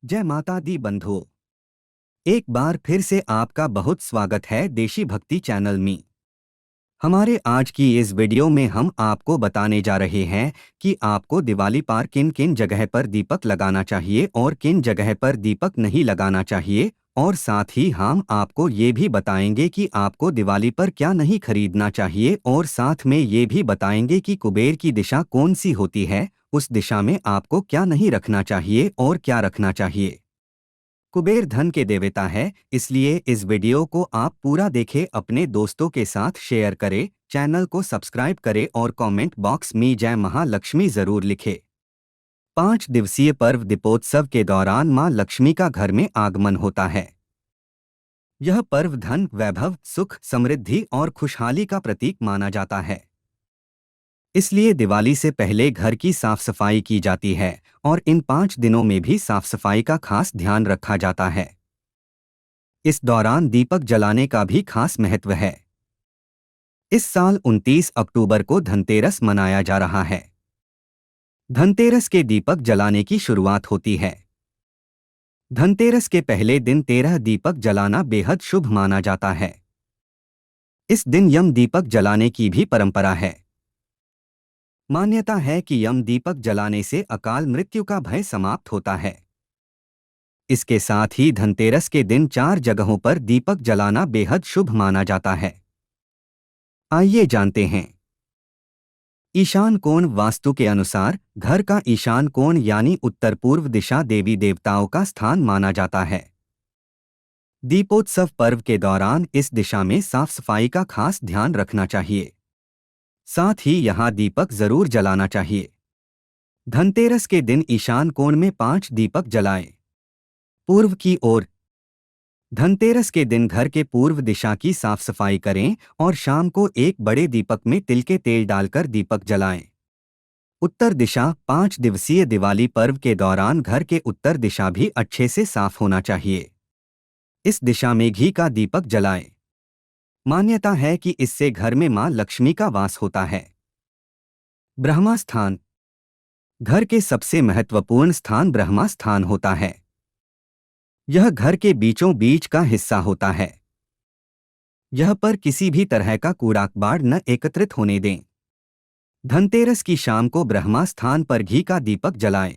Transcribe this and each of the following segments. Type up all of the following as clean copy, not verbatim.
जय माता दी बंधुओं। एक बार फिर से आपका बहुत स्वागत है देशी भक्ति चैनल में। हमारे आज की इस वीडियो में हम आपको बताने जा रहे हैं कि आपको दिवाली पर किन किन जगह पर दीपक लगाना चाहिए और किन जगह पर दीपक नहीं लगाना चाहिए। और साथ ही हम आपको ये भी बताएंगे कि आपको दिवाली पर क्या नहीं खरीदना चाहिए और साथ में ये भी बताएंगे कि कुबेर की दिशा कौन सी होती है, उस दिशा में आपको क्या नहीं रखना चाहिए और क्या रखना चाहिए। कुबेर धन के देवता है, इसलिए इस वीडियो को आप पूरा देखें, अपने दोस्तों के साथ शेयर करें, चैनल को सब्सक्राइब करें और कमेंट बॉक्स में जय महालक्ष्मी जरूर लिखें। 5 दिवसीय पर्व दीपोत्सव के दौरान मां लक्ष्मी का घर में आगमन होता है। यह पर्व धन, वैभव, सुख, समृद्धि और खुशहाली का प्रतीक माना जाता है। इसलिए दिवाली से पहले घर की साफ सफाई की जाती है और इन 5 दिनों में भी साफ सफाई का खास ध्यान रखा जाता है। इस दौरान दीपक जलाने का भी खास महत्व है। इस साल 29 अक्टूबर को धनतेरस मनाया जा रहा है। धनतेरस के दीपक जलाने की शुरुआत होती है। धनतेरस के पहले दिन 13 दीपक जलाना बेहद शुभ माना जाता है। इस दिन यम दीपक जलाने की भी परंपरा है। मान्यता है कि यम दीपक जलाने से अकाल मृत्यु का भय समाप्त होता है। इसके साथ ही धनतेरस के दिन 4 जगहों पर दीपक जलाना बेहद शुभ माना जाता है। आइए जानते हैं। ईशान कोण वास्तु के अनुसार घर का ईशान कोण यानी उत्तर पूर्व दिशा देवी देवताओं का स्थान माना जाता है। दीपोत्सव पर्व के दौरान इस दिशा में साफ सफाई का खास ध्यान रखना चाहिए। साथ ही यहां दीपक जरूर जलाना चाहिए। धनतेरस के दिन ईशान कोण में 5 दीपक जलाएं। पूर्व की ओर। धनतेरस के दिन घर के पूर्व दिशा की साफ सफाई करें और शाम को एक बड़े दीपक में तिल के तेल डालकर दीपक जलाएं। उत्तर दिशा। 5 दिवसीय दिवाली पर्व के दौरान घर के उत्तर दिशा भी अच्छे से साफ होना चाहिए। इस दिशा में घी का दीपक जलाएं। मान्यता है कि इससे घर में मां लक्ष्मी का वास होता है। ब्रह्मा स्थान। घर के सबसे महत्वपूर्ण स्थान ब्रह्मा स्थान होता है। यह घर के बीचों बीच का हिस्सा होता है। यह पर किसी भी तरह का कूड़ा कबाड़ न एकत्रित होने दें। धनतेरस की शाम को ब्रह्मा स्थान पर घी का दीपक जलाएं।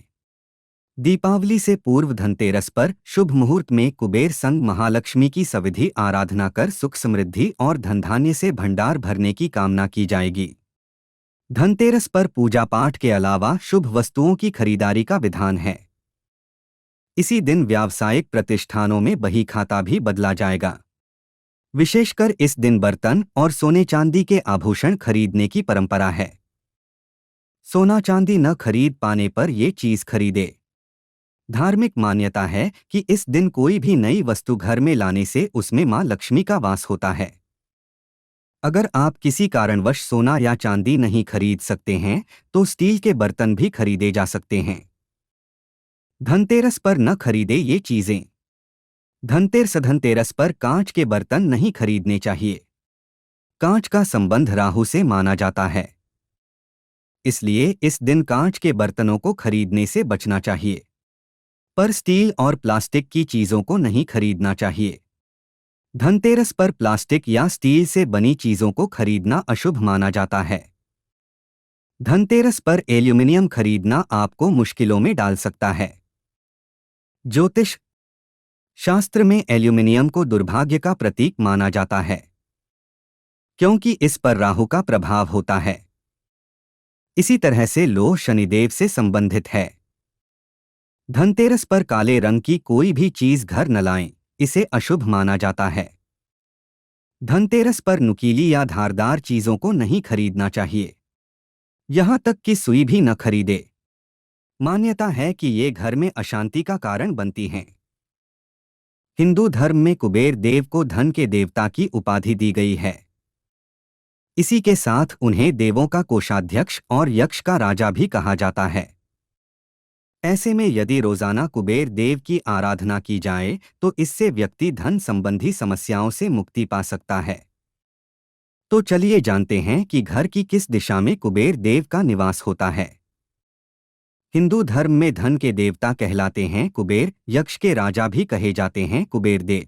दीपावली से पूर्व धनतेरस पर शुभ मुहूर्त में कुबेर संग महालक्ष्मी की सविधि आराधना कर सुख समृद्धि और धनधान्य से भंडार भरने की कामना की जाएगी। धनतेरस पर पूजा पाठ के अलावा शुभ वस्तुओं की खरीदारी का विधान है। इसी दिन व्यावसायिक प्रतिष्ठानों में बही खाता भी बदला जाएगा। विशेषकर इस दिन बर्तन और सोने चांदी के आभूषण खरीदने की परंपरा है। सोना चांदी न खरीद पाने पर ये चीज खरीदे। धार्मिक मान्यता है कि इस दिन कोई भी नई वस्तु घर में लाने से उसमें मां लक्ष्मी का वास होता है। अगर आप किसी कारणवश सोना या चांदी नहीं खरीद सकते हैं तो स्टील के बर्तन भी खरीदे जा सकते हैं। धनतेरस पर न खरीदे ये चीजें। धनतेरस पर कांच के बर्तन नहीं खरीदने चाहिए। कांच का संबंध राहु से माना जाता है। इसलिए इस दिन कांच के बर्तनों को खरीदने से बचना चाहिए। पर स्टील और प्लास्टिक की चीजों को नहीं खरीदना चाहिए। धनतेरस पर प्लास्टिक या स्टील से बनी चीजों को खरीदना अशुभ माना जाता है। धनतेरस पर एल्यूमिनियम खरीदना आपको मुश्किलों में डाल सकता है। ज्योतिष शास्त्र में एल्यूमिनियम को दुर्भाग्य का प्रतीक माना जाता है, क्योंकि इस पर राहु का प्रभाव होता है। इसी तरह से लौह शनिदेव से संबंधित है। धनतेरस पर काले रंग की कोई भी चीज घर न लाएं, इसे अशुभ माना जाता है। धनतेरस पर नुकीली या धारदार चीजों को नहीं खरीदना चाहिए। यहां तक कि सुई भी न खरीदे। मान्यता है कि ये घर में अशांति का कारण बनती हैं। हिंदू धर्म में कुबेर देव को धन के देवता की उपाधि दी गई है। इसी के साथ उन्हें देवों का कोषाध्यक्ष और यक्ष का राजा भी कहा जाता है। ऐसे में यदि रोजाना कुबेर देव की आराधना की जाए तो इससे व्यक्ति धन संबंधी समस्याओं से मुक्ति पा सकता है। तो चलिए जानते हैं कि घर की किस दिशा में कुबेर देव का निवास होता है। हिंदू धर्म में धन के देवता कहलाते हैं कुबेर, यक्ष के राजा भी कहे जाते हैं कुबेर देव।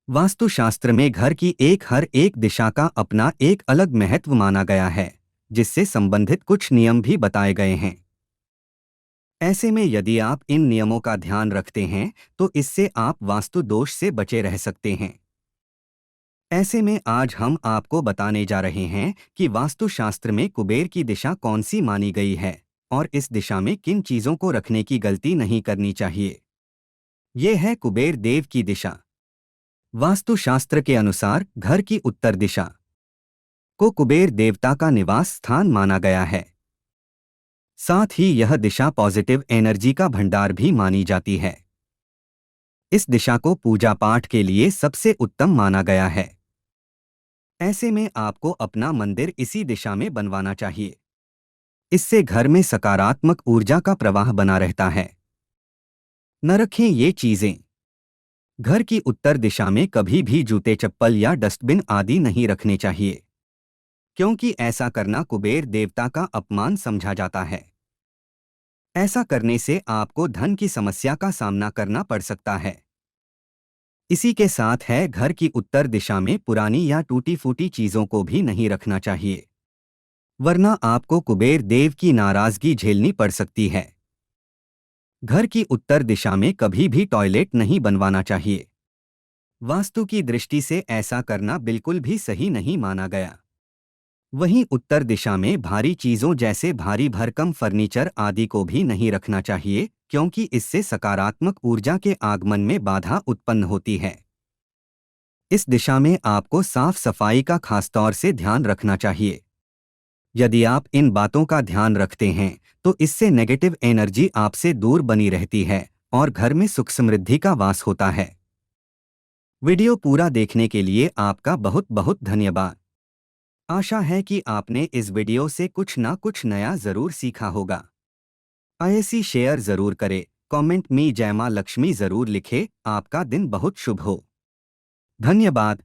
वास्तुशास्त्र में घर की हर एक दिशा का अपना एक अलग महत्व माना गया है, जिससे संबंधित कुछ नियम भी बताए गए हैं। ऐसे में यदि आप इन नियमों का ध्यान रखते हैं तो इससे आप वास्तु दोष से बचे रह सकते हैं। ऐसे में आज हम आपको बताने जा रहे हैं कि वास्तुशास्त्र में कुबेर की दिशा कौन सी मानी गई है और इस दिशा में किन चीजों को रखने की गलती नहीं करनी चाहिए। ये है कुबेर देव की दिशा। वास्तुशास्त्र के अनुसार घर की उत्तर दिशा को कुबेर देवता का निवास स्थान माना गया है। साथ ही यह दिशा पॉजिटिव एनर्जी का भंडार भी मानी जाती है। इस दिशा को पूजा पाठ के लिए सबसे उत्तम माना गया है। ऐसे में आपको अपना मंदिर इसी दिशा में बनवाना चाहिए। इससे घर में सकारात्मक ऊर्जा का प्रवाह बना रहता है। न रखें ये चीजें। घर की उत्तर दिशा में कभी भी जूते, चप्पल या डस्टबिन आदि नहीं रखने चाहिए, क्योंकि ऐसा करना कुबेर देवता का अपमान समझा जाता है। ऐसा करने से आपको धन की समस्या का सामना करना पड़ सकता है। इसी के साथ है घर की उत्तर दिशा में पुरानी या टूटी फूटी चीजों को भी नहीं रखना चाहिए, वरना आपको कुबेर देव की नाराजगी झेलनी पड़ सकती है। घर की उत्तर दिशा में कभी भी टॉयलेट नहीं बनवाना चाहिए। वास्तु की दृष्टि से ऐसा करना बिल्कुल भी सही नहीं माना गया। वहीं उत्तर दिशा में भारी चीजों जैसे भारी भरकम फर्नीचर आदि को भी नहीं रखना चाहिए, क्योंकि इससे सकारात्मक ऊर्जा के आगमन में बाधा उत्पन्न होती है। इस दिशा में आपको साफ सफाई का खासतौर से ध्यान रखना चाहिए। यदि आप इन बातों का ध्यान रखते हैं तो इससे नेगेटिव एनर्जी आपसे दूर बनी रहती है और घर में सुख समृद्धि का वास होता है। वीडियो पूरा देखने के लिए आपका बहुत बहुत धन्यवाद। आशा है कि आपने इस वीडियो से कुछ ना कुछ नया जरूर सीखा होगा। ऐसी शेयर जरूर करें, कमेंट में जय मां लक्ष्मी जरूर लिखें। आपका दिन बहुत शुभ हो। धन्यवाद।